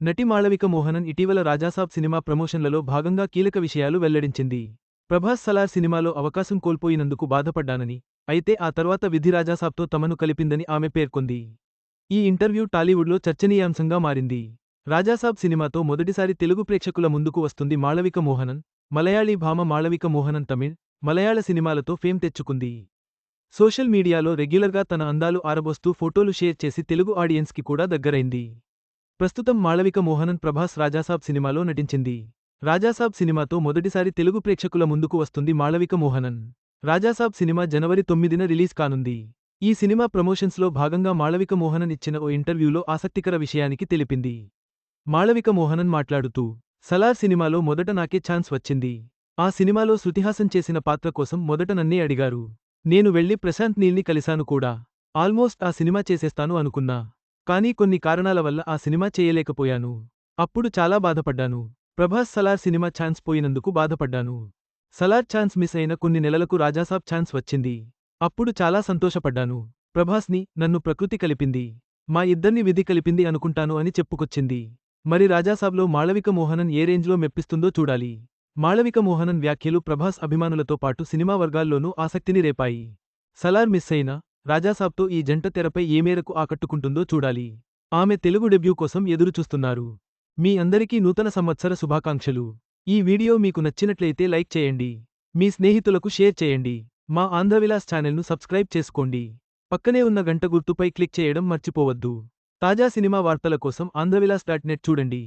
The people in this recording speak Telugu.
నటి మాళవిక మోహనన్ ఇటీవల రాజాసాబ్ సినిమా ప్రమోషన్లలో భాగంగా కీలక విషయాలు వెల్లడించింది. ప్రభాస్ సలార్ సినిమాలో అవకాశం కోల్పోయినందుకు బాధపడ్డానని, అయితే ఆ తర్వాత విధి రాజాసాబ్తో తమను కలిపిందని ఆమె పేర్కొంది. ఈ ఇంటర్వ్యూ టాలీవుడ్లో చర్చనీయాంశంగా మారింది. రాజాసాబ్ సినిమాతో మొదటిసారి తెలుగు ప్రేక్షకుల ముందుకు వస్తుంది మాళవిక మోహనన్. మలయాళీ భామ మాళవిక మోహనన్ తమిళ్, మలయాళ సినిమాలతో ఫేమ్ తెచ్చుకుంది. సోషల్ మీడియాలో రెగ్యులర్గా తన అందాలు ఆరబోస్తూ ఫోటోలు షేర్ చేసి తెలుగు ఆడియన్స్కి కూడా దగ్గరైంది. ప్రస్తుతం మాళవిక మోహనన్ ప్రభాస్ రాజాసాబ్ సినిమాలో నటించింది. రాజాసాబ్ సినిమాతో మొదటిసారి తెలుగు ప్రేక్షకుల ముందుకు వస్తుంది మాళవిక మోహనన్. రాజాసాబ్ సినిమా జనవరి 9న రిలీజ్ కానుంది. ఈ సినిమా ప్రమోషన్స్లో భాగంగా మాళవిక మోహనన్ ఇచ్చిన ఓ ఇంటర్వ్యూలో ఆసక్తికర విషయానికి తెలిపింది. మాళవిక మోహనన్ మాట్లాడుతూ, సలార్ సినిమాలో మొదట నాకే ఛాన్స్ వచ్చింది. ఆ సినిమాలో శృతిహాసన్ చేసిన పాత్ర కోసం మొదట నన్నే అడిగారు. నేను వెళ్లి ప్రశాంత్ నీల్ని కలిశాను కూడా. ఆల్మోస్ట్ ఆ సినిమా చేసేస్తాను అనుకున్నా. కానీ కొన్ని కారణాల వల్ల ఆ సినిమా చేయలేకపోయాను. అప్పుడు చాలా బాధపడ్డాను. ప్రభాస్ సలార్ సినిమా ఛాన్స్ పోయినందుకు బాధపడ్డాను. సలార్ ఛాన్స్ మిస్ అయిన కొన్ని నెలలకు రాజాసాబ్ ఛాన్స్ వచ్చింది. అప్పుడు చాలా సంతోషపడ్డాను. ప్రభాస్ని, నన్ను ప్రకృతి కలిపింది. మా ఇద్దర్ని విధి కలిపింది అనుకుంటాను అని చెప్పుకొచ్చింది. మరి రాజాసాబ్లో మాళవిక మోహనన్ ఏ రేంజ్లో మెప్పిస్తుందో చూడాలి. మాళవిక మోహనన్ వ్యాఖ్యలు ప్రభాస్ అభిమానులతో పాటు సినిమా వర్గాల్లోనూ ఆసక్తిని రేపాయి. సలార్ మిస్ అయినా రాజాసాబ్తో ఈ జంట తెరపై ఏ మేరకు ఆకట్టుకుంటుందో చూడాలి. ఆమె తెలుగు డెబ్యూ కోసం ఎదురుచూస్తున్నారు. మీ అందరికీ నూతన సంవత్సర శుభాకాంక్షలు. ఈ వీడియో మీకు నచ్చినట్లయితే లైక్ చేయండి. మీ స్నేహితులకు షేర్ చేయండి. మా ఆంధ్రవిలాస్ ఛానల్ను సబ్స్క్రైబ్ చేసుకోండి. పక్కనే ఉన్న గంట గుర్తుపై క్లిక్ చేయడం మర్చిపోవద్దు. తాజా సినిమా వార్తల కోసం ఆంధ్రవిలాస్.net చూడండి.